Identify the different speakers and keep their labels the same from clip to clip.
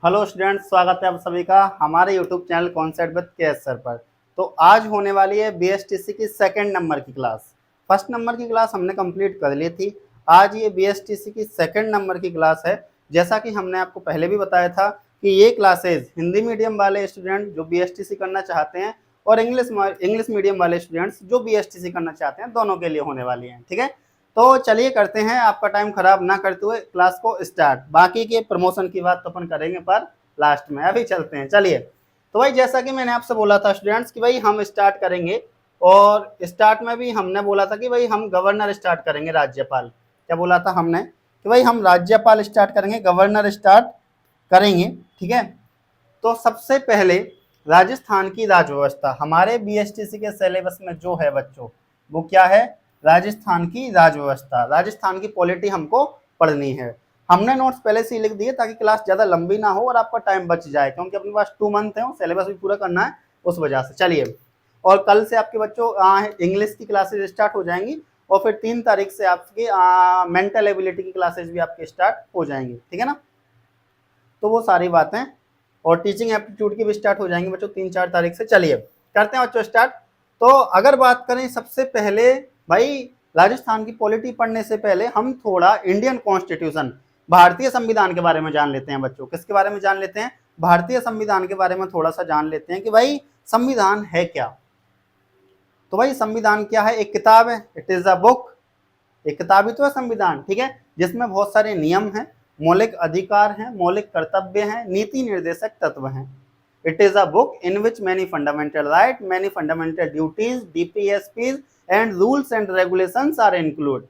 Speaker 1: Hello students, स्वागत है आप सभी का हमारे यूट्यूब चैनल कॉन्सेप्ट विद के एस सर पर। तो आज होने वाली है बीएसटीसी की सेकंड नंबर की क्लास। फर्स्ट नंबर की क्लास हमने कंप्लीट कर ली थी। आज ये बीएसटीसी की सेकंड नंबर की क्लास है। जैसा कि हमने आपको पहले भी बताया था कि ये क्लासेज हिंदी मीडियम वाले स्टूडेंट जो बीएसटीसी करना चाहते हैं और इंग्लिश मीडियम वाले स्टूडेंट्स जो बीएसटीसी करना चाहते हैं, दोनों के लिए होने वाली हैं। ठीक है, तो चलिए करते हैं, आपका टाइम खराब ना करते हुए क्लास को स्टार्ट। बाकी के प्रमोशन की बात तो अपन करेंगे पर लास्ट में, अभी चलते हैं। चलिए, तो भाई जैसा कि मैंने आपसे बोला था स्टूडेंट्स कि भाई हम स्टार्ट करेंगे, और स्टार्ट में भी हमने बोला था कि भाई हम गवर्नर स्टार्ट करेंगे, राज्यपाल। क्या बोला था हमने कि भाई हम राज्यपाल स्टार्ट करेंगे, गवर्नर स्टार्ट करेंगे। ठीक है, तो सबसे पहले राजस्थान की राजव्यवस्था हमारे बीएसटीसी के सिलेबस में जो है बच्चों, वो क्या है? राजस्थान की राजव्यवस्था, राजस्थान की पॉलिटी हमको पढ़नी है। हमने नोट्स पहले से ही लिख दिए ताकि क्लास ज्यादा लंबी ना हो और आपका टाइम बच जाए, क्योंकि अपने पास 2 मंथ है, सिलेबस भी पूरा करना है उस वजह से। चलिए, और कल से आपके बच्चों इंग्लिश की क्लासेज स्टार्ट हो जाएंगी, और फिर 3 तारीख से आपकी मेंटल एबिलिटी की क्लासेज भी आपके स्टार्ट हो जाएंगी। ठीक है ना, तो वो सारी बातें, और टीचिंग एप्टीट्यूड की भी स्टार्ट हो जाएंगे बच्चों 3-4 तारीख से। चलिए करते हैं बच्चों स्टार्ट। तो अगर बात करें सबसे पहले, भाई राजस्थान की पॉलिटी पढ़ने से पहले हम थोड़ा इंडियन कॉन्स्टिट्यूशन, भारतीय संविधान के बारे में जान लेते हैं बच्चों। किसके बारे में जान लेते हैं? भारतीय संविधान के बारे में थोड़ा सा जान लेते हैं कि भाई संविधान है क्या। तो भाई संविधान क्या है? एक किताब है, इट इज अ बुक। एक किताब ही तो है संविधान, ठीक है, जिसमें बहुत सारे नियम हैं, मौलिक अधिकार हैं, मौलिक कर्तव्य हैं, नीति निर्देशक तत्व हैं। It is a book in which many fundamental right, many fundamental duties, DPSPs and rules and regulations are include.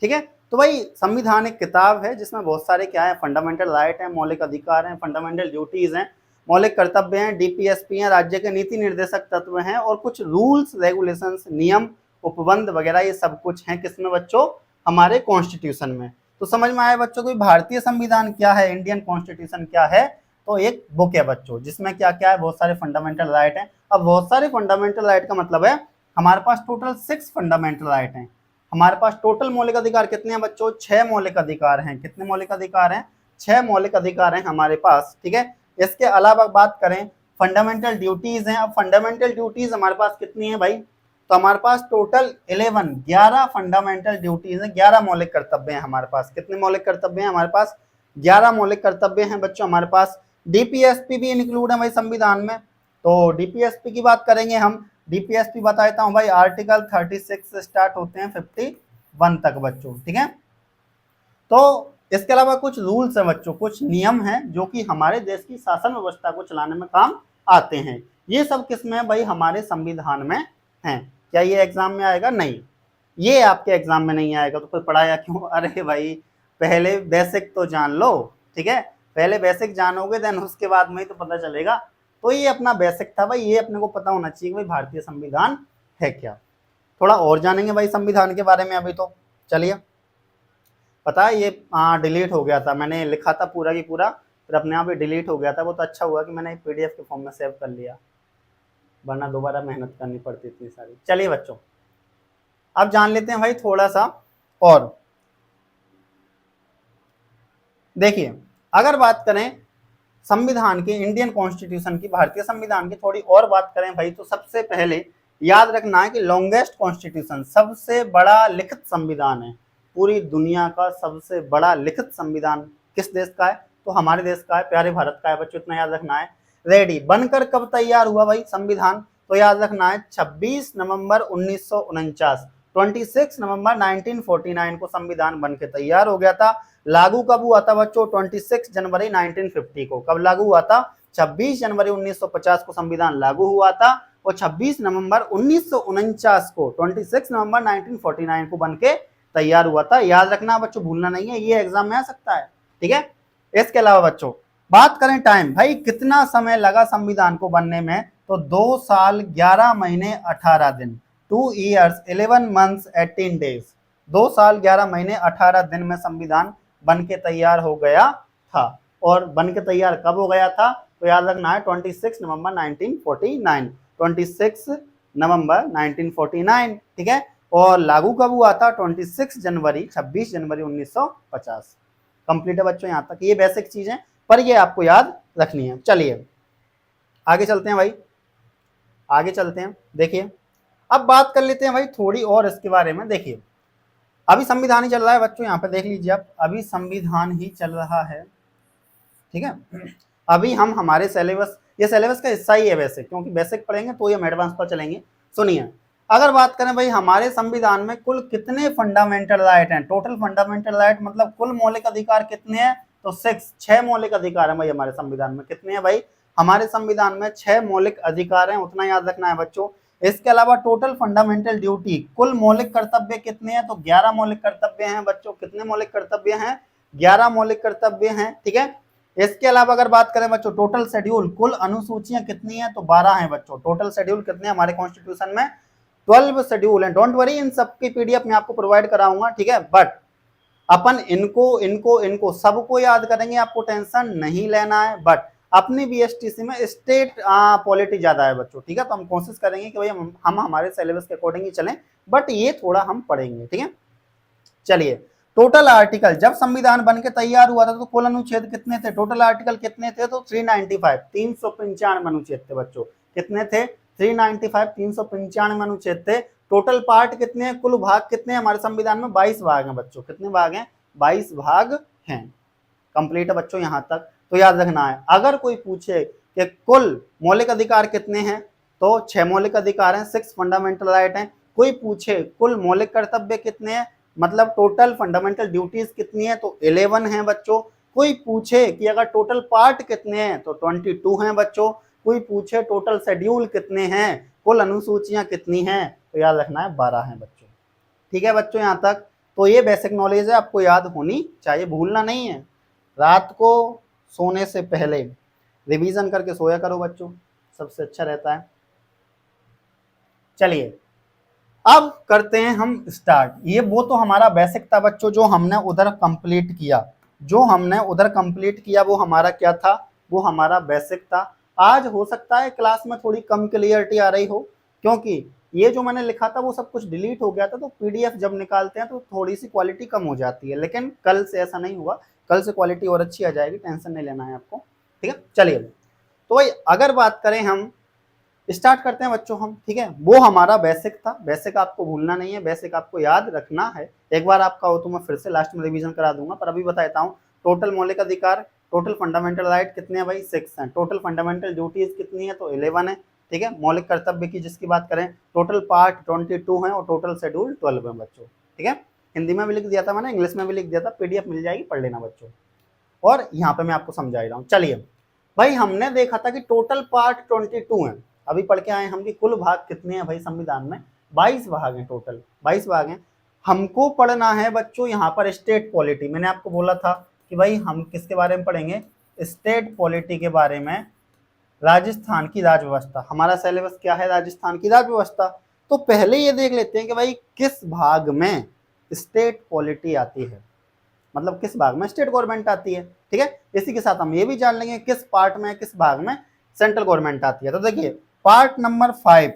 Speaker 1: ठीक है, तो भाई संविधान एक किताब है जिसमें बहुत सारे क्या है, फंडामेंटल राइट है, मौलिक अधिकार हैं, फंडामेंटल ड्यूटीज हैं, मौलिक कर्तव्य हैं, डीपीएसपी हैं, राज्य के नीति निर्देशक तत्व हैं, और कुछ रूल्स रेगुलेशंस, नियम, उपबंध वगैरह, ये सब कुछ है किसमें बच्चों? हमारे कॉन्स्टिट्यूशन में। तो समझ में आया बच्चों को भारतीय संविधान क्या है, इंडियन कॉन्स्टिट्यूशन क्या है? तो एक बुक है बच्चों जिसमें क्या क्या है, बहुत सारे फंडामेंटल राइट हैं। अब बहुत सारे फंडामेंटल राइट का मतलब है हमारे पास टोटल 6 फंडामेंटल राइट हैं। हमारे पास टोटल मौलिक अधिकार कितने हैं बच्चों? 6 मौलिक अधिकार हैं। कितने मौलिक अधिकार हैं? 6 मौलिक अधिकार हैं हमारे पास। ठीक है, इसके अलावा बात करें फंडामेंटल ड्यूटीज हैं। अब फंडामेंटल ड्यूटीज हमारे पास कितनी है भाई? तो हमारे पास टोटल 11 फंडामेंटल ड्यूटीज हैं, 11 मौलिक कर्तव्य हैं हमारे पास। कितने मौलिक कर्तव्य हैं हमारे पास? 11 मौलिक कर्तव्य हैं बच्चों हमारे पास। डीपीएसपी भी इंक्लूड है भाई संविधान में। तो डीपीएसपी की बात करेंगे हम। डीपीएसपी बता देता हूं भाई, आर्टिकल 36 से स्टार्ट होते हैं 51 तक बच्चों। ठीक है, तो इसके अलावा कुछ रूल्स हैं बच्चों, कुछ नियम हैं जो कि हमारे देश की शासन व्यवस्था को चलाने में काम आते हैं। ये सब किसमें है भाई? हमारे संविधान में हैं। क्या ये एग्जाम में आएगा? नहीं, ये आपके एग्जाम में नहीं आएगा। तो फिर पढ़ाया क्यों? अरे भाई पहले बेसिक तो जान लो। ठीक है, पहले बेसिक जानोगे देन उसके बाद में ही तो पता चलेगा। तो ये अपना बेसिक था भाई, ये अपने को पता होना चाहिए भाई भारतीय संविधान है क्या। थोड़ा और जानेंगे भाई संविधान के बारे में अभी। तो चलिए, पता है ये डिलीट हो गया था, मैंने लिखा था पूरा की पूरा, फिर अपने आप ही डिलीट हो गया था। वो तो अच्छा हुआ कि मैंने पीडीएफ के फॉर्म में सेव कर लिया, वरना दोबारा मेहनत करनी पड़ती थी सारी। चलिए बच्चों, अब जान लेते हैं भाई थोड़ा सा और। देखिए, अगर बात करें संविधान की, इंडियन कॉन्स्टिट्यूशन की, भारतीय संविधान की थोड़ी और बात करें भाई, तो सबसे पहले याद रखना है कि लॉन्गेस्ट कॉन्स्टिट्यूशन, सबसे बड़ा लिखित संविधान है। पूरी दुनिया का सबसे बड़ा लिखित संविधान किस देश का है? तो हमारे देश का है, प्यारे भारत का है बच्चों, इतना याद रखना है। रेडी, बनकर कब तैयार हुआ भाई संविधान? तो याद रखना है 26 नवंबर 1949, 26 नवंबर 1949 को संविधान बन के तैयार हो गया था। लागू कब हुआ था बच्चों? 26 जनवरी 1950 को। कब लागू हुआ था? 26 जनवरी 1950 को संविधान लागू हुआ था, और 26 नवंबर 1949 को, 26 नवंबर 1949 को बन के तैयार हुआ था। याद रखना बच्चों, भूलना नहीं है, ये एग्जाम में आ सकता है। ठीक है, इसके अलावा बच्चों बात करें टाइम, भाई कितना समय लगा संविधान को बनने में? तो 2 साल 11 महीने 18 दिन, 2 years 11 months 18 days। 2 साल 11 महीने 18 दिन में संविधान बन के तैयार हो गया था। और बन के तैयार कब हो गया था? तो याद रखना है 26 नवंबर 1949, 26 नवंबर 1949। ठीक है, और लागू कब हुआ था? 26 जनवरी 1950। कंप्लीट है बच्चों यहाँ तक, ये बेसिक चीज है। पर ये आपको याद रखनी है। चलिए आगे चलते हैं भाई, आगे चलते हैं। देखिए अब बात कर लेते हैं भाई थोड़ी और इसके बारे में। देखिए अभी संविधान ही चल रहा है बच्चों, यहाँ पे देख लीजिए आप, अभी संविधान ही चल रहा है, ठीक है। अभी हम हमारे सिलेबस, ये सिलेबस का हिस्सा ही है वैसे, क्योंकि बेसिक पढ़ेंगे तो ये हम एडवांस पर चलेंगे। सुनिए, अगर बात करें भाई हमारे संविधान में कुल कितने फंडामेंटल राइट हैं, टोटल फंडामेंटल राइट मतलब कुल मौलिक अधिकार कितने हैं, तो 6 मौलिक अधिकार है भाई हमारे संविधान में। कितने हैं भाई, हमारे संविधान में 6 मौलिक अधिकार हैं, उतना याद रखना है बच्चों। इसके अलावा टोटल फंडामेंटल ड्यूटी, कुल मौलिक कर्तव्य कितने हैं, तो 11 मौलिक कर्तव्य हैं बच्चों। कितने मौलिक कर्तव्य हैं, 11 मौलिक कर्तव्य हैं, ठीक है। इसके अलावा अगर बात करें बच्चों टोटल शेड्यूल, कुल अनुसूचियां कितनी हैं, तो 12 हैं बच्चों। टोटल शेड्यूल कितने हैं हमारे कॉन्स्टिट्यूशन में, 12 शेड्यूल हैं। डोंट वरी, इन सबकी पीडीएफ मैं आपको प्रोवाइड कराऊंगा, ठीक है। बट अपन इनको इनको इनको सबको याद करेंगे, आपको टेंशन नहीं लेना है। बट अपनी बीएसटीसी में स्टेट पॉलिटी ज्यादा है बच्चों, ठीक है। तो हम कोशिश करेंगे कि भाई हम हमारे सिलेबस के अकॉर्डिंग ही चलें, बट ये थोड़ा हम पढ़ेंगे, ठीक है। चलिए टोटल आर्टिकल, जब संविधान बन के तैयार हुआ था तो कुल अनुच्छेद कितने थे, टोटल आर्टिकल कितने थे, तो 395, 395 अनुच्छेद थे बच्चों। कितने थे, 395, 395 अनुच्छेद थे। टोटल पार्ट कितने हैं, कुल भाग कितने हैं हमारे संविधान में, 22 भाग हैं बच्चों। कितने भाग हैं, 22 भाग हैं। कंप्लीट है बच्चों यहाँ तक, तो याद रखना है। अगर कोई पूछे कि कुल मौलिक अधिकार कितने हैं, तो 6 मौलिक अधिकार हैं, 6 फंडामेंटल राइट हैं। कोई पूछे कुल मौलिक कर्तव्य कितने हैं, मतलब टोटल फंडामेंटल ड्यूटीज कितनी है, तो 11 है बच्चों। कोई पूछे कि अगर टोटल पार्ट कितने हैं, तो 22 हैं बच्चों। कोई पूछे टोटल शेड्यूल कितने हैं, कुल अनुसूचियां कितनी हैं, तो याद रखना है 12 हैं बच्चों, ठीक है बच्चों यहाँ तक। तो ये बेसिक नॉलेज है, आपको याद होनी चाहिए, भूलना नहीं है। रात को सोने से पहले रिवीजन करके सोया करो बच्चों, सबसे अच्छा रहता है। चलिए अब करते हैं हम स्टार्ट। ये वो तो हमारा बेसिक था बच्चों जो हमने उधर कंप्लीट किया, जो हमने उधर कंप्लीट किया वो हमारा क्या था, वो हमारा बेसिक था। आज हो सकता है क्लास में थोड़ी कम क्लियरिटी आ रही हो, क्योंकि ये जो मैंने लिखा था वो सब कुछ डिलीट हो गया था, तो पीडीएफ जब निकालते हैं तो थोड़ी सी क्वालिटी कम हो जाती है। लेकिन कल से ऐसा नहीं हुआ, कल से क्वालिटी और अच्छी आ जाएगी, टेंशन नहीं लेना है आपको, ठीक है। चलिए तो भाई अगर बात करें हम, स्टार्ट करते हैं बच्चों हम, ठीक है। वो हमारा बेसिक था, बेसिक आपको भूलना नहीं है, बेसिक आपको याद रखना है। एक बार आपका हो तो मैं फिर से लास्ट में रिवीजन करा दूंगा, पर अभी बताता हूँ। टोटल मौलिक अधिकार, टोटल फंडामेंटल राइट कितने हैं भाई, 6 हैं। टोटल फंडामेंटल ड्यूटीज कितनी है, तो 11 है, ठीक है। मौलिक कर्तव्य की जिसकी बात करें, टोटल पार्ट 22 है और टोटल शेड्यूल 12 है बच्चों, ठीक है। हिंदी में भी लिख दिया था मैंने, इंग्लिश में भी लिख दिया था, पीडीएफ मिल जाएगी, पढ़ लेना बच्चों। और यहाँ पे मैं आपको समझा रहा हूँ। चलिए भाई हमने देखा था कि टोटल पार्ट 22 है, अभी पढ़ के आए हम कि कुल भाग कितने हैं भाई संविधान में, 22 भाग हैं, टोटल 22 भाग हैं। हमको पढ़ना है बच्चों यहाँ पर स्टेट पॉलिटी। मैंने आपको बोला था कि भाई हम किसके बारे में पढ़ेंगे, स्टेट पॉलिटी के बारे में, राजस्थान की राज व्यवस्था। हमारा सिलेबस क्या है, राजस्थान की राज व्यवस्था। तो पहले ये देख लेते हैं कि भाई किस भाग में स्टेट पॉलिटी आती है, मतलब किस भाग में स्टेट गवर्नमेंट आती है, ठीक है। इसी के साथ हम ये भी जान लेंगे किस पार्ट में, किस भाग में सेंट्रल गवर्नमेंट आती है। तो देखिए पार्ट नंबर 5,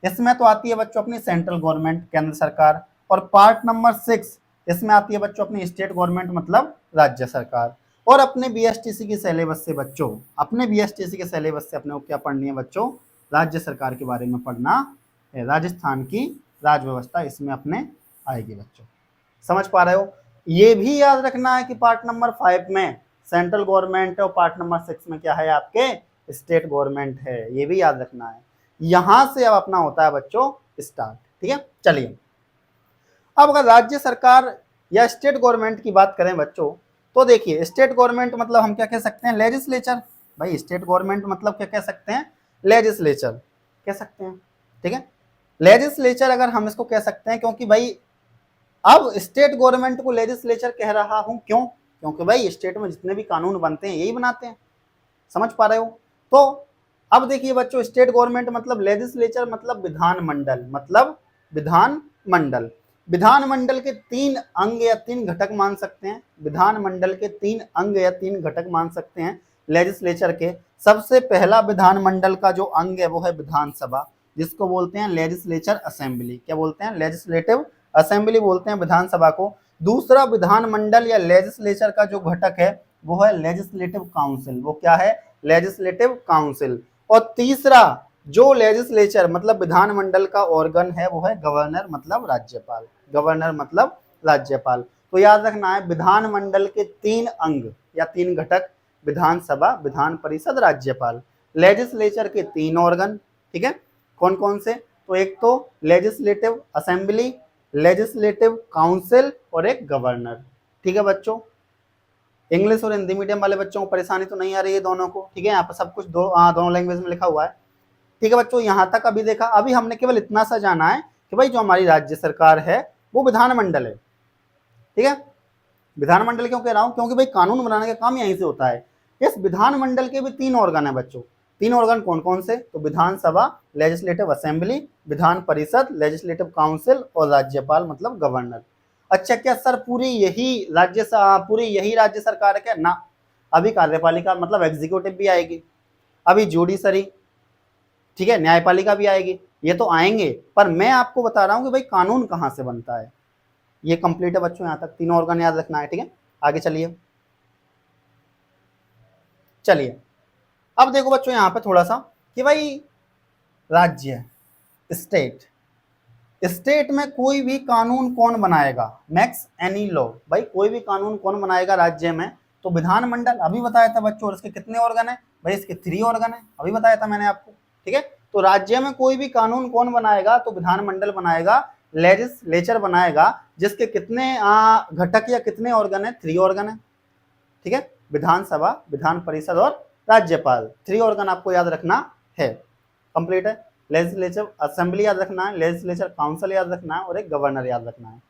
Speaker 1: इसमें तो आती है बच्चों अपनी सेंट्रल गवर्नमेंट, केंद्र सरकार। और पार्ट नंबर 6 इसमें आती है बच्चों अपनी स्टेट गवर्नमेंट, मतलब राज्य सरकार। और अपने बीएसटीसी की सिलेबस से बच्चों, अपने बीएसटीसी के सिलेबस से अपने को क्या पढ़नी है बच्चों, राज्य सरकार के बारे में पढ़ना है। राजस्थान की राज व्यवस्था इसमें अपने आएगी बच्चों, समझ पा रहे हो। ये भी याद रखना है कि पार्ट नंबर 5 में सेंट्रल गवर्नमेंट है और पार्ट नंबर 6 में क्या है, आपके स्टेट गवर्नमेंट है, ये भी याद रखना है। यहां से अब अपना होता है बच्चों स्टार्ट, ठीक है। चलिए अब अगर राज्य सरकार या स्टेट गवर्नमेंट की बात करें बच्चों, तो देखिए स्टेट गवर्नमेंट मतलब हम क्या कह सकते हैं, लेजिस्लेचर। भाई स्टेट गवर्नमेंट मतलब क्या कह सकते हैं, लेजिस्लेचर कह सकते हैं, ठीक है। लेजिस्लेचर अगर हम इसको कह सकते हैं, क्योंकि भाई अब स्टेट गवर्नमेंट को लेजिस्लेचर कह रहा हूं, क्यों, क्योंकि भाई स्टेट में जितने भी कानून बनते हैं यही बनाते हैं, समझ पा रहे हो। तो अब देखिए बच्चों स्टेट गवर्नमेंट मतलब लेजिस्लेचर मतलब विधानमंडल, मतलब विधानमंडल। विधानमंडल के 3 अंग या 3 घटक मान सकते हैं, विधानमंडल के 3 अंग या 3 घटक मान सकते हैं लेजिस्लेचर के। सबसे पहला विधानमंडल का जो अंग है वो है विधानसभा, जिसको बोलते हैं लेजिस्लेचर असेंबली। क्या बोलते हैं, लेजिस्लेटिव असेंबली बोलते हैं विधानसभा को। दूसरा विधानमंडल या लेजिस्लेचर का जो घटक है वो है लेजिस्लेटिव काउंसिल। वो क्या है? Legislative council. और तीसरा जो लेजिस्लेचर मतलब विधानमंडल का ऑर्गन है वो है गवर्नर मतलब राज्यपाल। गवर्नर मतलब राज्यपाल। तो याद रखना है विधानमंडल के 3 अंग या 3 घटक, विधानसभा, विधान परिषद, राज्यपाल। लेजिस्लेचर के 3 ऑर्गन, ठीक है, कौन कौन से? तो एक तो लेजिस्लेटिव असेंबली, लेजिस्लेटिव काउंसिल और एक गवर्नर। ठीक है बच्चों, इंग्लिश और हिंदी मीडियम वाले बच्चों को परेशानी तो नहीं आ रही है दोनों को? ठीक है, यहाँ पर सब कुछ दोनों लैंग्वेज में लिखा हुआ है। ठीक है बच्चों, यहाँ तक अभी देखा। अभी हमने केवल इतना सा जाना है कि भाई जो हमारी राज्य सरकार है वो विधानमंडल है। ठीक है, विधानमंडल क्यों कह रहा हूं? क्योंकि भाई कानून बनाने का काम यहीं से होता है। इस विधानमंडल के भी 3 ऑर्गन है बच्चों। 3 ऑर्गन कौन कौन से? तो विधानसभा legislative assembly, Vidhan Parishad legislative council और राज्यपाल मतलब गवर्नर। अच्छा, क्या सर पूरी यही राज्य सरकार है क्या? ना, अभी कार्यपालिका मतलब एग्जीक्यूटिव भी आएगी, अभी जुडिशरी, ठीक है, न्यायपालिका भी आएगी। ये तो आएंगे, पर मैं आपको बता रहा हूं कि भाई कानून कहां से बनता है। ये कंप्लीट है बच्चों, यहां तक 3 ऑर्गन याद रखना है। ठीक है, आगे चलिए। अब देखो बच्चों यहां पे थोड़ा सा कि भाई राज्य, स्टेट, स्टेट में कोई भी कानून कौन बनाएगा? Makes any law. भाई कोई भी कानून कौन बनाएगा राज्य में? तो विधानमंडल। अभी बताया था बच्चों। और इसके कितने ऑर्गन है? भाई इसके 3 ऑर्गन है, अभी बताया था मैंने आपको। ठीक है, तो राज्य में कोई भी कानून कौन बनाएगा? तो विधानमंडल बनाएगा, लेजिस्लेचर बनाएगा, जिसके कितने घटक या कितने ऑर्गन है? 3 ऑर्गन है। ठीक है, विधानसभा, विधान परिषद और राज्यपाल। 3 ऑर्गन आपको याद रखना है। कंप्लीट है। लेजिस्लेचर असेंबली याद रखना है, लेजिस्लेचर काउंसिल याद रखना है और एक गवर्नर याद रखना है।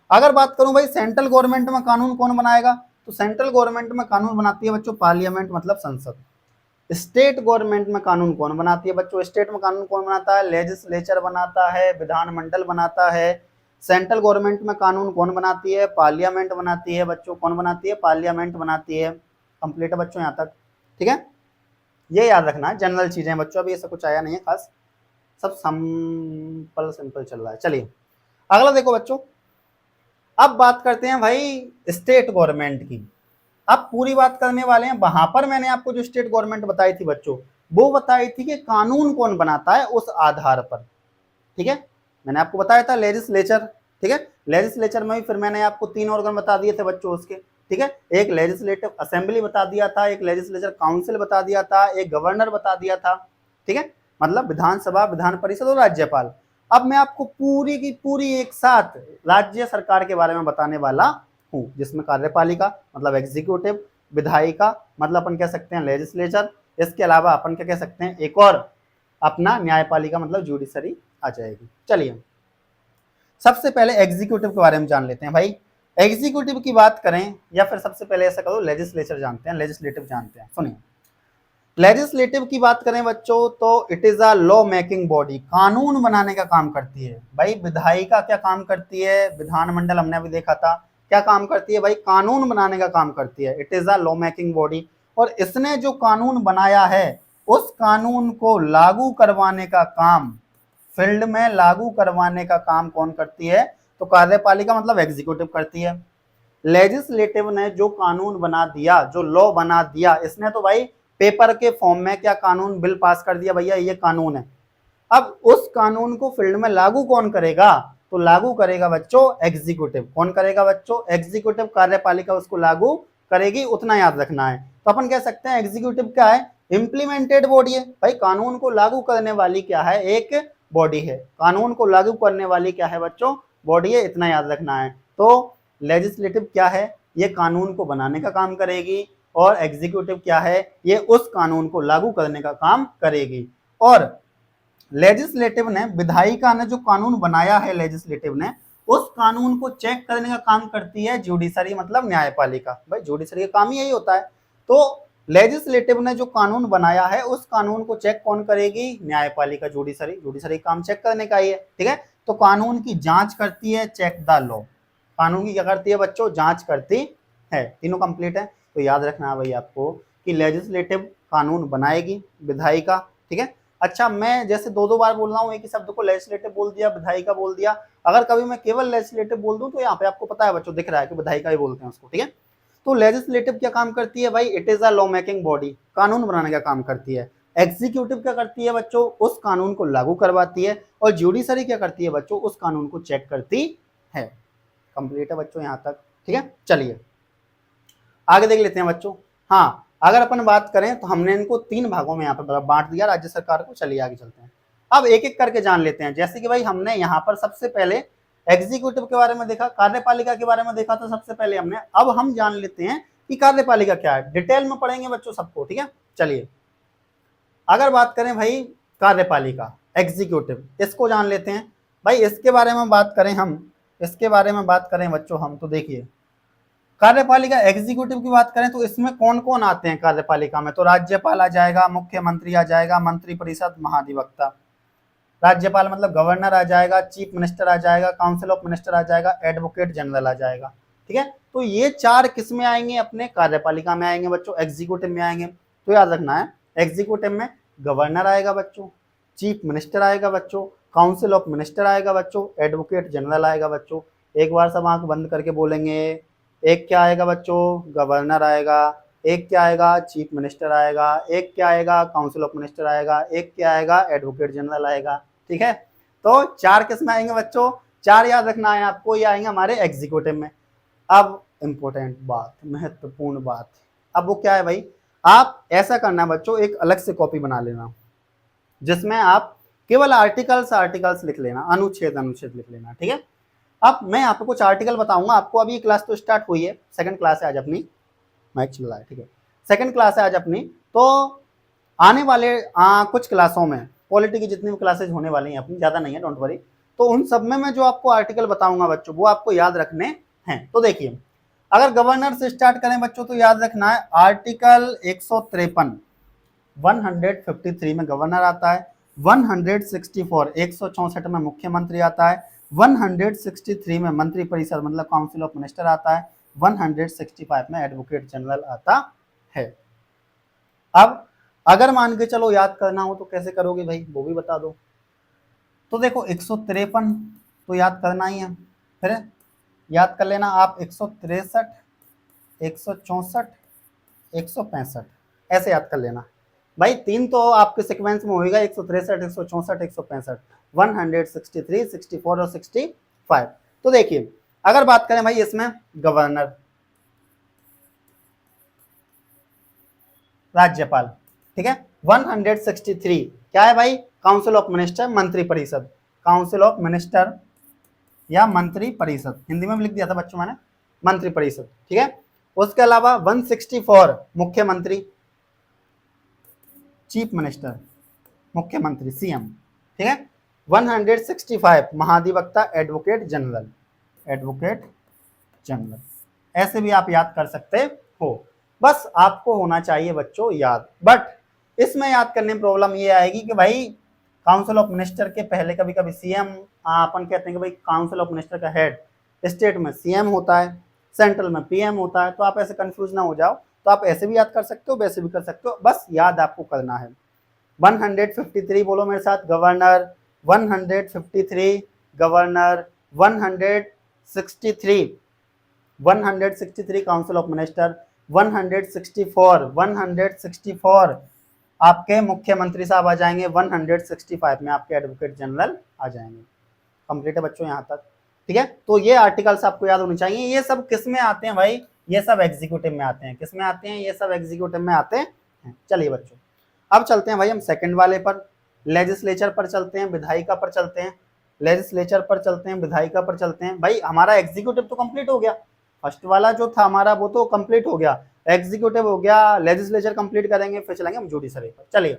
Speaker 1: अगर बात करूं भाई सेंट्रल गवर्नमेंट में कानून कौन बनाएगा? तो सेंट्रल गवर्नमेंट में कानून बनाती है बच्चों पार्लियामेंट मतलब संसद। स्टेट गवर्नमेंट में कानून कौन बनाती है बच्चों? स्टेट में कानून कौन बनाता है? लेजिस्लेचर बनाता है, विधानमंडल बनाता है। सेंट्रल गवर्नमेंट में कानून कौन बनाती है? पार्लियामेंट बनाती है बच्चों। कौन बनाती है? पार्लियामेंट बनाती है। कंप्लीट है बच्चों यहाँ तक। ठीक है, ये याद रखना है, जनरल चीजें हैं बच्चों, अभी ऐसा कुछ आया नहीं है खास, सब सिंपल सिंपल चल रहा है। चलिए अगला देखो बच्चों। अब बात करते हैं भाई स्टेट गवर्नमेंट की। अब पूरी बात करने वाले हैं। वहां पर मैंने आपको जो स्टेट गवर्नमेंट बताई थी बच्चों, वो बताई थी कि कानून कौन बनाता है उस आधार पर। ठीक है, मैंने आपको बताया था लेजिस्लेचर। ठीक है, लेजिस्लेचर में भी फिर मैंने आपको 3 ऑर्गन बता दिए थे बच्चों उसके। ठीक है, एक लेजिस्लेटिव असेंबली बता दिया था, एक लेजिस्लेचर काउंसिल बता दिया था, एक गवर्नर बता दिया था। ठीक है, मतलब विधानसभा, विधान परिषद और राज्यपाल। अब मैं आपको पूरी की पूरी एक साथ राज्य सरकार के बारे में बताने वाला हूँ, जिसमें कार्यपालिका मतलब एग्जीक्यूटिव, विधायिका मतलब अपन कह सकते हैं लेजिस्लेचर, इसके अलावा अपन क्या कह सकते हैं एक और अपना न्यायपालिका मतलब जुडिशरी आ जाएगी। चलिए सबसे पहले एग्जीक्यूटिव के बारे में जान लेते हैं भाई। एग्जीक्यूटिव की बात करें या फिर सबसे पहले ऐसा करो लेजिस्लेचर जानते हैं, लेजिस्लेटिव जानते हैं। सुनिए, लेजिस्लेटिव की बात करें बच्चों तो it is a law making body, कानून बनाने का काम करती है। भाई विधायिका क्या काम करती है? विधानमंडल हमने अभी देखा था, क्या काम करती है भाई? कानून बनाने का काम करती है। It is a law making body. और इसने जो कानून बनाया है उस कानून को लागू करवाने का काम, फील्ड में लागू करवाने का काम कौन करती है? तो कार्यपालिका मतलब एग्जीक्यूटिव करती है। लेजिस्लेटिव ने जो कानून बना दिया, जो लॉ बना दिया, इसने तो भाई पेपर के फॉर्म में क्या कानून बिल पास कर दिया, भैया ये कानून है। अब उस कानून को फील्ड में लागू कौन करेगा? तो लागू करेगा बच्चों एग्जीक्यूटिव। कौन करेगा बच्चों? एग्जीक्यूटिव, कार्यपालिका उसको लागू करेगी, उतना याद रखना है। तो अपन कह सकते हैं एग्जीक्यूटिव क्या है? इंप्लीमेंटेड बॉडी है। भाई कानून को लागू करने वाली क्या है? एक बॉडी है। कानून को लागू करने वाली क्या है बच्चों? बॉडी है, इतना याद रखना है। तो लेजिस्लेटिव क्या है? ये कानून को बनाने का काम करेगी। और एग्जीक्यूटिव क्या है? ये उस कानून को लागू करने का काम करेगी। और लेजिस्लेटिव ने, विधायिका ने जो कानून बनाया है लेजिस्लेटिव ने, उस कानून को चेक करने का काम करती है जुडिशरी मतलब न्यायपालिका। भाई जुडिशरी का काम ही यही होता है। तो लेजिस्लेटिव ने जो कानून बनाया है उस कानून को चेक कौन करेगी? न्यायपालिका, जुडिशरी। जुडिशरी काम चेक करने का ही है। ठीक है, तो कानून की जांच करती है, चेक द लॉ। कानून की क्या करती है बच्चों? जांच करती है। तीनों कंप्लीट है। तो याद रखना है भाई आपको कि लेजिस्लेटिव कानून बनाएगी, विधायिका। ठीक है, अच्छा मैं जैसे 2 बार बोल रहा हूँ एक ही शब्द को, लेजिस्लेटिव बोल दिया, विधायिका बोल दिया। अगर कभी मैं केवल लेजिस्लेटिव बोल दूं तो यहाँ पे आपको पता है बच्चों, दिख रहा है कि विधायिका ही बोलते हैं उसको। ठीक है, तो लेजिस्लेटिव क्या काम करती है भाई, it is a law making body, कानून बनाने का काम करती है। एग्जीक्यूटिव क्या करती है बच्चों, उस कानून को लागू करवाती है। और जुडिशरी क्या करती है बच्चों, उस कानून को चेक करती है। कंप्लीट है बच्चों यहाँ तक, ठीक है। चलिए आगे देख लेते हैं बच्चों। हाँ, अगर अपन बात करें तो हमने इनको 3 भागों में यहाँ पर बांट दिया राज्य सरकार को। चलिए आगे चलते हैं, अब एक एक करके जान लेते हैं। जैसे कि भाई हमने यहाँ पर सबसे पहले एग्जीक्यूटिव के बारे में देखा, कार्यपालिका के बारे में देखा था सबसे पहले हमने। अब हम जान लेते हैं कि कार्यपालिका क्या है, डिटेल में पढ़ेंगे बच्चों सबको, ठीक है। चलिए अगर बात करें भाई कार्यपालिका, एग्जीक्यूटिव, इसको जान लेते हैं भाई। इसके बारे में बात करें हम, इसके बारे में बात करें बच्चों हम, तो देखिए कार्यपालिका एग्जीक्यूटिव की बात करें तो इसमें कौन कौन आते हैं कार्यपालिका में, तो राज्यपाल आ जाएगा, मुख्यमंत्री आ जाएगा, मंत्रिपरिषद, महाधिवक्ता। राज्यपाल मतलब गवर्नर आ जाएगा, चीफ मिनिस्टर आ जाएगा, काउंसिल ऑफ मिनिस्टर आ जाएगा, एडवोकेट जनरल आ जाएगा, ठीक है। तो ये 4 किस में आएंगे, अपने कार्यपालिका में आएंगे बच्चों, एग्जीक्यूटिव में आएंगे। तो याद रखना है, एग्जीक्यूटिव में गवर्नर आएगा बच्चों, चीफ मिनिस्टर आएगा बच्चों, काउंसिल ऑफ मिनिस्टर आएगा बच्चों, एडवोकेट जनरल आएगा बच्चों। एक बार सब आंख बंद करके बोलेंगे, एक क्या आएगा बच्चों, गवर्नर आएगा, एक क्या आएगा, चीफ मिनिस्टर आएगा, एक क्या आएगा, काउंसिल ऑफ मिनिस्टर आएगा, एक क्या आएगा, एडवोकेट जनरल आएगा, ठीक है। तो 4 किस में आएंगे बच्चों, 4 याद रखना है आपको, ये आएंगे हमारे एग्जीक्यूटिव में। अब इंपॉर्टेंट बात, महत्वपूर्ण बात, अब वो क्या है भाई, आप ऐसा करना है बच्चों, एक अलग से कॉपी बना लेना जिसमें आप केवल आर्टिकल्स आर्टिकल्स लिख लेना, अनुच्छेद अनुच्छेद लिख लेना, ठीक है। अब मैं यहाँ पे कुछ आर्टिकल बताऊंगा आपको। अभी क्लास तो स्टार्ट हुई है, सेकंड क्लास है आज अपनी, मैच चल रहा है, ठीक है, सेकंड क्लास है आज अपनी। तो आने वाले कुछ क्लासों में पॉलिटी की जितनी भी क्लासेज होने वाली हैं अपनी, ज्यादा नहीं है, डोंट वरी, तो उन सब में मैं जो आपको आर्टिकल बताऊंगा बच्चों, वो आपको याद रखने हैं। तो देखिए अगर गवर्नर से स्टार्ट करें बच्चों, तो याद रखना है आर्टिकल 153 153 में गवर्नर आता है, 164 164 में मुख्यमंत्री आता है, 163 में मंत्रिपरिषद मतलब काउंसिल ऑफ मिनिस्टर आता है, 165 में एडवोकेट जनरल आता है। अब अगर मान के चलो याद करना हो तो कैसे करोगे भाई, वो भी बता दो। तो देखो 153 तो याद करना ही है, फिर याद कर लेना आप 163 164 165, ऐसे याद कर लेना भाई। 3 तो आपके सीक्वेंस में होगा, 163 164 165, 163 64 और 65। तो देखिए अगर बात करें भाई इसमें गवर्नर, राज्यपाल, ठीक है, 163 क्या है भाई, काउंसिल ऑफ मिनिस्टर, मंत्रिपरिषद, काउंसिल ऑफ मिनिस्टर या मंत्रिपरिषद, हिंदी में भी लिख दिया था बच्चों मैंने, मंत्रिपरिषद, ठीक है। उसके अलावा 164 मुख्यमंत्री, चीफ मिनिस्टर, मुख्यमंत्री, सीएम, ठीक है। 165 महाधिवक्ता, एडवोकेट जनरल, एडवोकेट जनरल, ऐसे भी आप याद कर सकते हो। बस आपको होना चाहिए बच्चों याद। बट इसमें याद करने में प्रॉब्लम ये आएगी कि भाई काउंसिल ऑफ मिनिस्टर के पहले कभी कभी सीएम, अपन कहते हैं कि भाई काउंसिल ऑफ मिनिस्टर का हेड स्टेट में सीएम होता है, सेंट्रल में पीएम होता है, तो आप ऐसे कंफ्यूज ना हो जाओ। तो आप ऐसे भी याद कर सकते हो, वैसे भी कर सकते हो, बस याद आपको करना है। 153 बोलो मेरे साथ, governor, 153 governor, 163 council of minister, 164 आपके मुख्यमंत्री साहब आ जाएंगे, 165 में आपके एडवोकेट जनरल आ जाएंगे। कंप्लीट है बच्चों यहाँ तक, ठीक है। तो ये आर्टिकल्स आपको याद होने चाहिए। ये सब किस में आते हैं भाई, ये सब एग्जीक्यूटिव में आते हैं। किस में आते हैं, ये सब एग्जीक्यूटिव में आते हैं। चलिए बच्चों अब चलते हैं भाई हम सेकंड वाले पर, लेजिस्लेचर पर चलते हैं, विधायिका पर चलते हैं, लेजिस्लेचर पर चलते हैं, विधायिका पर चलते हैं। भाई हमारा एग्जीक्यूटिव तो कंप्लीट हो गया, फर्स्ट वाला जो था हमारा वो तो कंप्लीट हो गया, एग्जीक्यूटिव हो गया, लेजिस्लेचर कंप्लीट करेंगे, फिर चलेंगे हम जुडिशरी पर। चलिए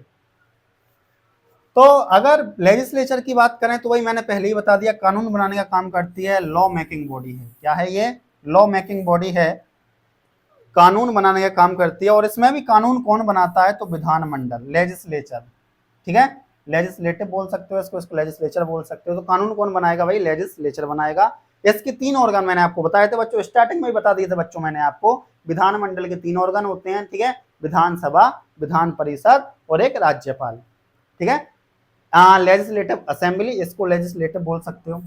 Speaker 1: तो अगर लेजिस्लेचर की बात करें तो भाई मैंने पहले ही बता दिया, कानून बनाने का काम करती है, लॉ मेकिंग बॉडी है। क्या है ये, लॉ मेकिंग बॉडी है, कानून बनाने का काम करती है। और इसमें भी कानून कौन बनाता है, तो विधानमंडल, लेजिस्लेचर, ठीक है। लेजिस्लेटिव बोल सकते हो इसको लेजिस्लेचर बोल सकते हो। तो कानून कौन बनाएगा भाई, लेजिस्लेचर बनाएगा। इसके 3 ऑर्गन मैंने आपको बताए थे बच्चों, स्टार्टिंग में ही बता दिए थे बच्चों मैंने आपको, विधानमंडल के 3 ऑर्गन होते हैं, ठीक है, विधानसभा, विधान परिषद और एक राज्यपाल, ठीक है। लेजिस्लेटिव असेंबली, इसको लेजिस्लेटिव बोल सकते हो।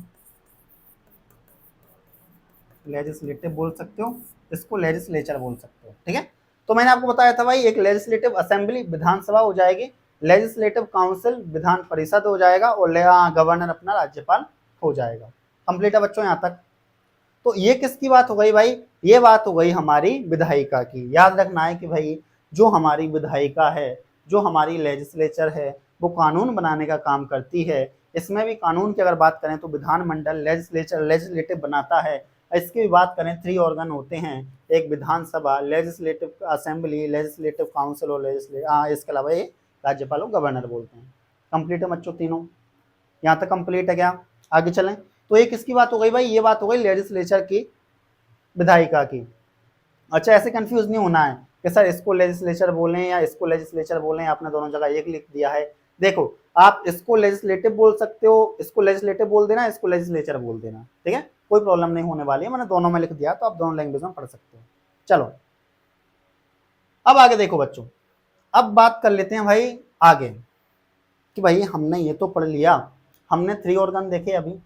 Speaker 1: लेजिस्लेटिव बोल सकते हो, इसको लेजिस्लेचर बोल सकते हो, ठीक है। तो मैंने आपको बताया था भाई, एक लेजिस्लेटिव असेंबली विधानसभा हो जाएगी, लेजिस्लेटिव काउंसिल विधान परिषद हो जाएगा, और गवर्नर अपना राज्यपाल हो जाएगा। कंप्लीट है बच्चों यहाँ तक। तो ये किसकी बात हो गई भाई, ये बात हो गई हमारी विधायिका की। याद रखना है कि भाई जो हमारी विधायिका है, जो हमारी लेजिस्लेचर है, वो कानून बनाने का काम करती है। इसमें भी कानून की अगर बात करें तो विधानमंडल लेजिस्लेचर लेजिस्लेटिव बनाता है। इसकी भी बात करें, 3 ऑर्गन होते हैं, एक विधानसभा, लेजिस्लेटिव असेंबली, लेजिस्लेटिव काउंसिल और इसके अलावा ये राज्यपाल और गवर्नर बोलते हैं। कंप्लीट है बच्चों तीनों, यहाँ तक कंप्लीट है क्या? आगे चलें। तो ये किसकी बात हो गई भाई, ये बात हो गई लेजिस्लेचर की, विधायिका की। अच्छा, ऐसे कंफ्यूज नहीं होना है कि सर इसको लेजिस्लेचर बोलें या इसको लेजिस्लेचर बोलें, आपने दोनों जगह एक लिख दिया है। देखो, आप इसको लेजिस्लेटिव बोल सकते हो, इसको लेजिस्लेटिव बोल देना, इसको लेजिस्लेचर बोल देना, ठीक है, कोई प्रॉब्लम नहीं होने वाली है। मैंने दोनों में लिख दिया, तो आप दोनों लैंग्वेज में पढ़ सकते हो। चलो अब आगे देखो बच्चों, अब बात कर लेते हैं भाई आगे, कि भाई हमने ये तो पढ़ लिया, हमने 3 ऑर्गन देखे अभी,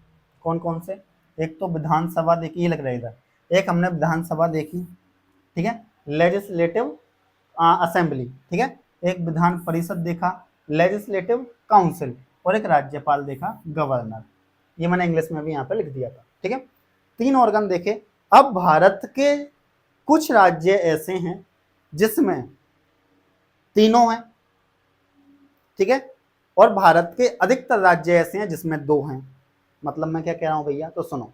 Speaker 1: कौन कौन से, एक तो विधानसभा देखी, ये लग रहा है इधर, एक हमने विधानसभा देखी, ठीक है, लेजिस्लेटिव असेंबली, ठीक है, एक विधान परिषद देखा, लेजिस्लेटिव काउंसिल, और एक राज्यपाल देखा, गवर्नर। ये मैंने इंग्लिश में भी यहाँ पे लिख दिया था, ठीक है, 3 ऑर्गन देखे। अब भारत के कुछ राज्य ऐसे हैं जिसमें तीनों हैं, ठीक है, और भारत के अधिकतर राज्य ऐसे हैं जिसमें 2 हैं। मतलब मैं क्या कह रहा हूं भैया, तो सुनो,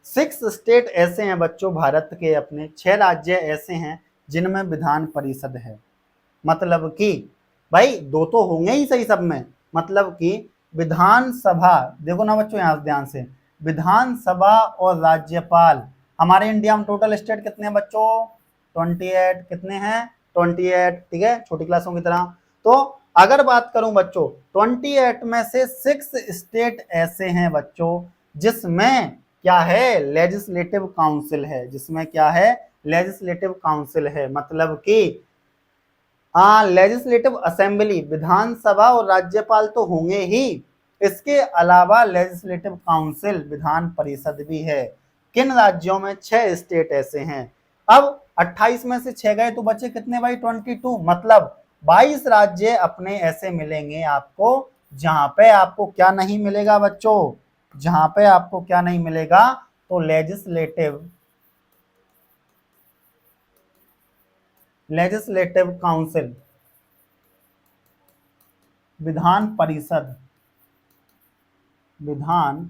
Speaker 1: 6 स्टेट ऐसे हैं बच्चों भारत के, अपने 6 राज्य ऐसे हैं जिनमें विधान परिषद है। मतलब कि भाई 2 तो होंगे ही सही सब में, मतलब कि विधानसभा, देखो ना बच्चों यहाँ ध्यान से, विधानसभा और राज्यपाल। हमारे इंडिया में टोटल स्टेट कितने हैं बच्चों, 28, कितने हैं, 28, ठीक है, छोटी क्लासों की तरह। तो अगर बात करूं बच्चों, 28 में से 6 स्टेट ऐसे हैं बच्चों जिसमें क्या है, लेजिस्लेटिव काउंसिल है, जिसमें क्या है, लेजिस्लेटिव काउंसिल है। मतलब कि लेजिस्लेटिव असेंबली, विधानसभा और राज्यपाल तो होंगे ही, इसके अलावा लेजिस्लेटिव काउंसिल, विधान परिषद भी है। किन राज्यों में, 6 स्टेट ऐसे हैं। अब 28 में से 6 गए तो बचे कितने भाई, 22। मतलब 22 राज्य अपने ऐसे मिलेंगे आपको जहां पे आपको क्या नहीं मिलेगा बच्चों, जहां पे आपको क्या नहीं मिलेगा, तो लेजिस्लेटिव काउंसिल, विधान परिषद, विधान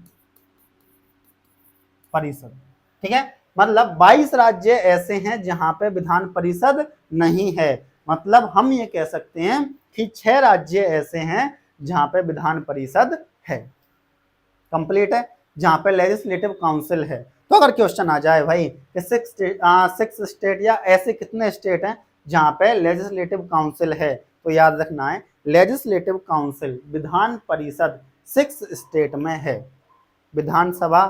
Speaker 1: परिषद, ठीक है। मतलब 22 राज्य ऐसे हैं जहां पे विधान परिषद नहीं है। मतलब हम ये कह सकते हैं कि 6 राज्य ऐसे हैं जहां पे विधान परिषद है, कंप्लीट है, जहां पे लेजिस्लेटिव काउंसिल है। तो अगर क्वेश्चन आ जाए भाई कि 6 स्टेट या ऐसे कितने स्टेट हैं जहां पे लेजिस्लेटिव काउंसिल है, तो याद रखना है legislative council, Vidhan Parishad 6 state में है, विधानसभा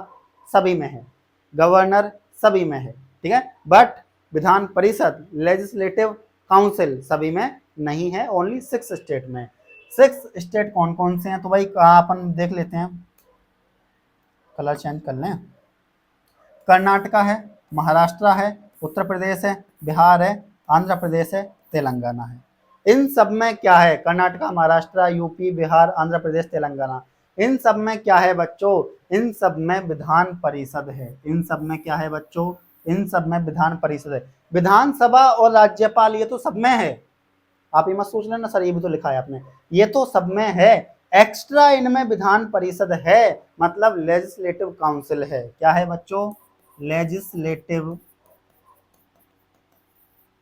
Speaker 1: सभी में है, गवर्नर सभी में है, ठीक है, but Vidhan Parishad, legislative council सभी में नहीं है, ओनली 6 स्टेट में। 6 स्टेट कौन कौन से हैं, तो भाई अपन देख लेते हैं, कलर चेंज कर लें। कर्नाटका है, महाराष्ट्र है, उत्तर प्रदेश है, बिहार है, आंध्र प्रदेश है, तेलंगाना है। इन सब में क्या है, कर्नाटका, महाराष्ट्र, यूपी, बिहार, आंध्र प्रदेश, तेलंगाना, इन सब में क्या है बच्चों, इन सब में विधान परिषद है। इन सब में क्या है बच्चों, इन सब में विधान परिषद है। विधानसभा और राज्यपाल ये तो सब में है, आप ये मत सोच लेना सर ये भी तो लिखा है आपने, ये तो सब में है, एक्स्ट्रा इनमें विधान परिषद है, मतलब लेजिस्लेटिव काउंसिल है। क्या है बच्चों, लेजिस्लेटिव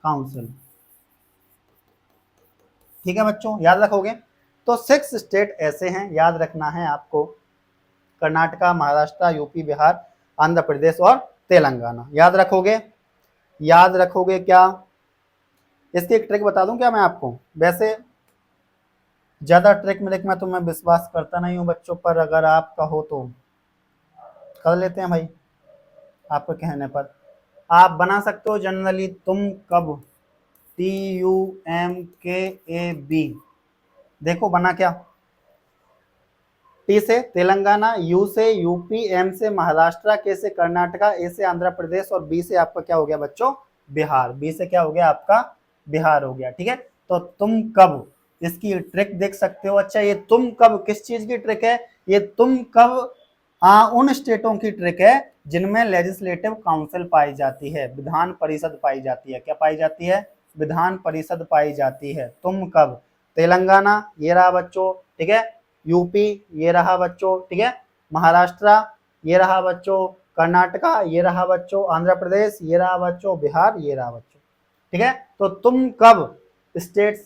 Speaker 1: काउंसिल, ठीक है बच्चों, याद रखोगे। तो 6 स्टेट ऐसे हैं, याद रखना है आपको, कर्नाटका, महाराष्ट्र, यूपी, बिहार, आंध्र प्रदेश और तेलंगाना, याद रखोगे, याद रखोगे क्या। इसकी एक ट्रिक बता दूं क्या मैं आपको, वैसे ज्यादा ट्रिक में मैं तुम्हें विश्वास करता नहीं हूं बच्चों, पर अगर आप कहो तो कर लेते हैं भाई, आपके कहने पर आप बना सकते हो जनरली, तुम कब, TUMKAB, देखो बना क्या, टी से तेलंगाना, यू से यूपी, एम से महाराष्ट्र, के से कर्नाटका, ए से आंध्र प्रदेश और बी से आपका क्या हो गया बच्चों, बिहार। बी से क्या हो गया आपका, बिहार हो गया। ठीक है, तो तुम कब, इसकी ट्रिक देख सकते हो। अच्छा, ये तुम कब किस चीज की ट्रिक है, ये तुम कब उन स्टेटों की ट्रिक है जिनमें लेजिस्लेटिव काउंसिल पाई जाती है, विधान परिषद पाई जाती है। क्या पाई जाती है, विधान परिषद पाई जाती है। तुम कब, तेलंगाना ये रहा बच्चों, ठीक है, यूपी ये रहा बच्चों, ठीक है, महाराष्ट्र ये रहा बच्चों, कर्नाटका ये रहा बच्चों, आंध्र प्रदेश ये रहा बच्चों, बिहार ये रहा बच्चों। ठीक है, तो तुम कब स्टेट्स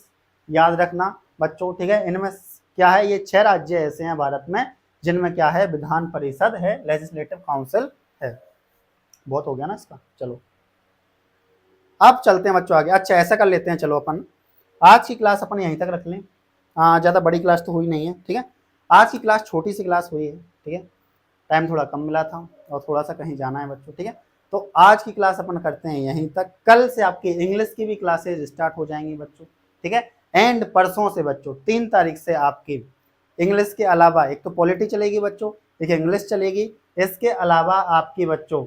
Speaker 1: याद रखना बच्चों। ठीक है, इनमें क्या है, ये 6 राज्य ऐसे हैं भारत में जिनमें क्या है, विधान परिषद है, लेजिस्लेटिव काउंसिल है। बहुत हो गया ना इसका, चलो अब चलते हैं बच्चों आगे। अच्छा ऐसा कर लेते हैं, चलो अपन आज की क्लास अपन यहीं तक रख लें। ज़्यादा बड़ी क्लास तो हुई नहीं है, ठीक है, आज की क्लास छोटी सी क्लास हुई है। ठीक है, टाइम थोड़ा कम मिला था और थोड़ा सा कहीं जाना है बच्चों। ठीक है, तो आज की क्लास अपन करते हैं यहीं तक। कल से आपकी इंग्लिश की भी क्लासेज स्टार्ट हो जाएंगी बच्चों। ठीक है, एंड परसों से बच्चों 3 तारीख से आपकी इंग्लिश के अलावा एक तो पॉलिटी चलेगी बच्चों, एक इंग्लिश चलेगी, इसके अलावा आपकी बच्चों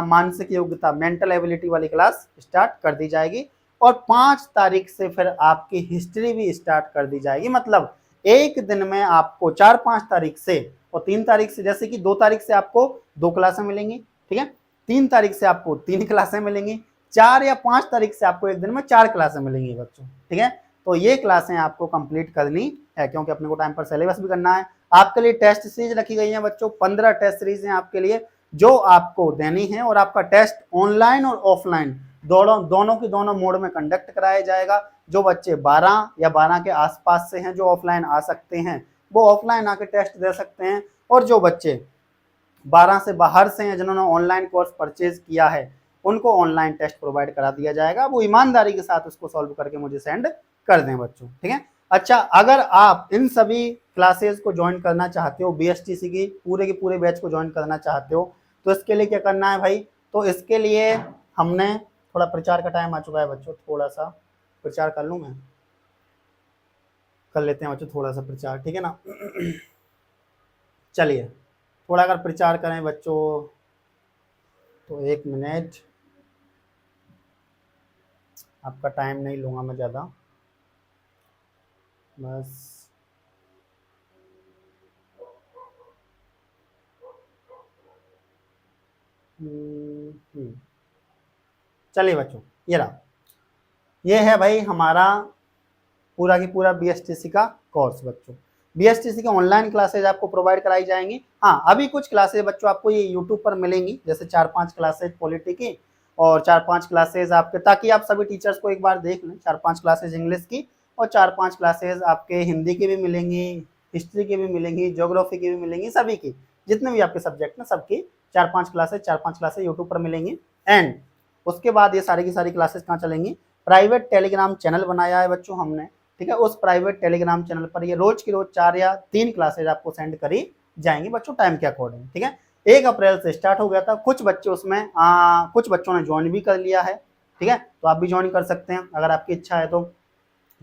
Speaker 1: मानसिक योग्यता, मेंटल एबिलिटी वाली क्लास स्टार्ट कर दी जाएगी। और 5 तारीख से फिर आपकी हिस्ट्री भी स्टार्ट कर दी जाएगी। मतलब एक दिन में आपको 4-5 तारीख से और 3 तारीख से, जैसे कि 2 तारीख से आपको 2 क्लासें मिलेंगी, ठीक है, 3 तारीख से आपको 3 क्लासें मिलेंगी, 4 या 5 तारीख से आपको एक दिन में 4 क्लासें मिलेंगी बच्चों। ठीक है, तो ये क्लासें आपको कंप्लीट करनी है क्योंकि अपने को टाइम पर सिलेबस भी करना है। आपके लिए टेस्ट सीरीज रखी गई है बच्चों, 15 टेस्ट सीरीज हैं आपके लिए जो आपको देनी है। और आपका टेस्ट ऑनलाइन और ऑफलाइन दोनों की दोनों मोड में कंडक्ट कराया जाएगा। जो बच्चे 12 या 12 के आसपास से हैं जो ऑफलाइन आ सकते हैं वो ऑफलाइन आके टेस्ट दे सकते हैं, और जो बच्चे 12 से बाहर से हैं जिन्होंने ऑनलाइन कोर्स परचेज किया है उनको ऑनलाइन टेस्ट प्रोवाइड करा दिया जाएगा। वो ईमानदारी के साथ उसको सॉल्व करके मुझे सेंड कर दें बच्चों। ठीक है, अच्छा अगर आप इन सभी क्लासेस को ज्वाइन करना चाहते हो, बीएसटीसी की पूरे के पूरे बैच को ज्वाइन करना चाहते हो, तो इसके लिए क्या करना है भाई, तो इसके लिए हमने थोड़ा प्रचार का टाइम आ चुका है बच्चों, थोड़ा सा प्रचार कर लूँ मैं, कर लेते हैं बच्चों थोड़ा सा प्रचार, ठीक है ना। चलिए थोड़ा अगर प्रचार करें बच्चों तो 1 मिनट, आपका टाइम नहीं लूँगा मैं ज़्यादा, बस चलिए बच्चों ये रहा, ये है भाई हमारा पूरा की पूरा बीएसटीसी का कोर्स बच्चों। बीएसटीसी की ऑनलाइन क्लासेज आपको प्रोवाइड कराई जाएंगी। हाँ अभी कुछ क्लासेज बच्चों आपको ये यूट्यूब पर मिलेंगी, जैसे 4-5 क्लासेज पॉलिटी की और 4-5 क्लासेज आपके, ताकि आप सभी टीचर्स को एक बार देख लें। 4-5 क्लासेज इंग्लिश की और 4-5 क्लासेज आपके हिंदी की भी मिलेंगी, हिस्ट्री की भी मिलेंगी, ज्योग्राफी की भी मिलेंगी, सभी की जितने भी आपके सब्जेक्ट हैं सबकी 4-5 क्लासेज यूट्यूब पर मिलेंगी। एंड उसके बाद ये सारी की सारी क्लासेस कहाँ चलेंगी, प्राइवेट टेलीग्राम चैनल बनाया है बच्चों हमने, ठीक है, उस प्राइवेट टेलीग्राम चैनल पर ये रोज की रोज 4 या 3 क्लासेज आपको सेंड करी जाएंगी बच्चों टाइम के अकॉर्डिंग। ठीक है, 1 अप्रैल से स्टार्ट हो गया था, कुछ बच्चे उसमें कुछ बच्चों ने ज्वाइन भी कर लिया है। ठीक है, तो आप भी ज्वाइन कर सकते हैं अगर आपकी इच्छा है तो।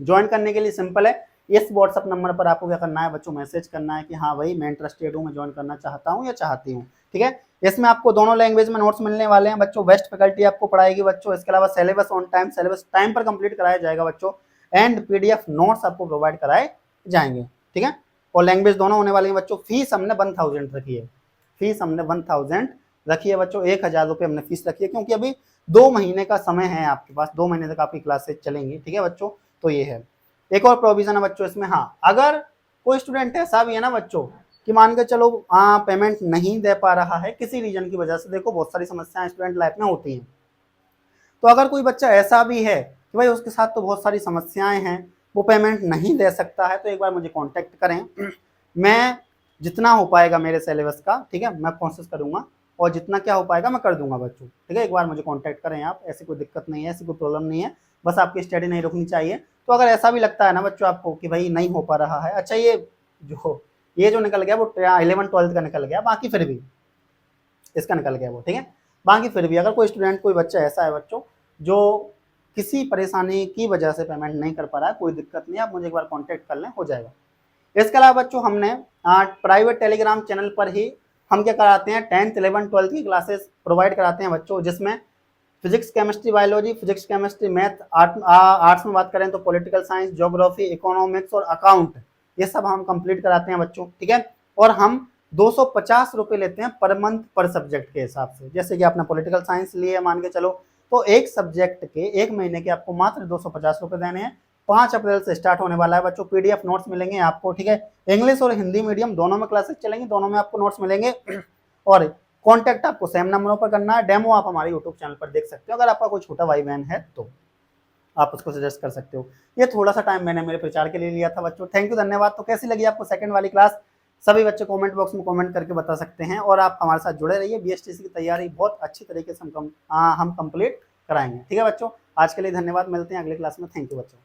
Speaker 1: ज्वाइन करने के लिए सिंपल है, इस व्हाट्सअप नंबर पर आपको क्या करना है बच्चों, मैसेज करना है कि हाँ भाई मैं इंटरेस्टेड हूँ, मैं ज्वाइन करना चाहता हूँ या चाहती हूँ। ठीक है, इसमें आपको दोनों लैंग्वेज में नोट्स मिलने वाले हैं बच्चों, बेस्ट फैकल्टी आपको पढ़ाएगी बच्चों। इसके अलावा syllabus on time, syllabus time पर कंप्लीट कराया जाएगा बच्चों, एंड पीडीएफ नोट्स आपको प्रोवाइड कराए जाएंगे। ठीक है, और लैंग्वेज दोनों होने वाली है बच्चों। फीस हमने 1000 रखी है, फीस हमने 1000 रखी है बच्चों, 1000 रुपये हमने फीस रखी है, क्योंकि अभी 2 महीने का समय है आपके पास, 2 महीने तक आपकी क्लासेज चलेंगी। ठीक है बच्चों, तो ये है। एक और प्रोविजन है बच्चों इसमें, हाँ अगर कोई स्टूडेंट ऐसा भी है ना बच्चों कि मान के चलो पेमेंट नहीं दे पा रहा है किसी रीजन की वजह से, देखो बहुत सारी समस्याएं स्टूडेंट लाइफ में होती हैं, तो अगर कोई बच्चा ऐसा भी है कि भाई उसके साथ तो बहुत सारी समस्याएं हैं, वो पेमेंट नहीं दे सकता है, तो एक बार मुझे कांटेक्ट करें, मैं जितना हो पाएगा मेरे सिलेबस का, ठीक है, मैं कोशिश करूंगा और जितना क्या हो पाएगा मैं कर दूंगा बच्चों। ठीक है, एक बार मुझे कांटेक्ट करें आप, ऐसी कोई दिक्कत नहीं है, ऐसी कोई प्रॉब्लम नहीं है, बस आपकी स्टडी नहीं रुकनी चाहिए। तो अगर ऐसा भी लगता है ना बच्चों आपको कि भाई नहीं हो पा रहा है, अच्छा ये जो निकल गया वो 11-12 का निकल गया, बाकी फिर भी इसका निकल गया वो, ठीक है, बाकी फिर भी अगर कोई स्टूडेंट कोई बच्चा ऐसा है बच्चों जो किसी परेशानी की वजह से पेमेंट नहीं कर पा रहा है, कोई दिक्कत नहीं, आप मुझे एक बार कांटेक्ट कर लें, हो जाएगा। इसके अलावा बच्चों हमने प्राइवेट टेलीग्राम चैनल पर ही हम क्या कराते हैं 10th 11th 12th की क्लासेस प्रोवाइड कराते हैं बच्चों, जिसमें physics chemistry biology, physics chemistry math, arts में बात करें तो पॉलिटिकल साइंस, ज्योग्राफी, इकोनॉमिक्स और अकाउंट, ये सब हम कंप्लीट कराते हैं बच्चों, ठीक है। और हम 250 रुपये लेते हैं पर मंथ पर सब्जेक्ट के हिसाब से। जैसे कि आपने पॉलिटिकल साइंस लिए मान के चलो, तो एक सब्जेक्ट के एक महीने के आपको मात्र 250 रुपये देने हैं। 5 अप्रैल से स्टार्ट होने वाला है बच्चों। पीडीएफ नोट्स मिलेंगे आपको, ठीक है। इंग्लिश और हिंदी मीडियम दोनों में क्लासेस चलेंगी, दोनों में आपको नोट्स मिलेंगे। और कॉन्टैक्ट आपको सेम नंबरों पर करना है। डेमो आप हमारे यूट्यूब चैनल पर देख सकते हो। अगर आपका कोई छोटा भाई बहन है तो आप उसको सजेस्ट कर सकते हो। ये थोड़ा सा टाइम मैंने मेरे प्रचार के लिए लिया था बच्चों। थैंक यू, धन्यवाद। तो कैसी लगी आपको सेकंड वाली क्लास, सभी बच्चे कमेंट बॉक्स में कमेंट करके बता सकते हैं। और आप हमारे साथ जुड़े रहिए, बीएसटीसी की तैयारी बहुत अच्छी तरीके से हम कंप्लीट कराएंगे, ठीक है बच्चों। आज के लिए धन्यवाद, मिलते हैं अगले क्लास में। थैंक यू बच्चों।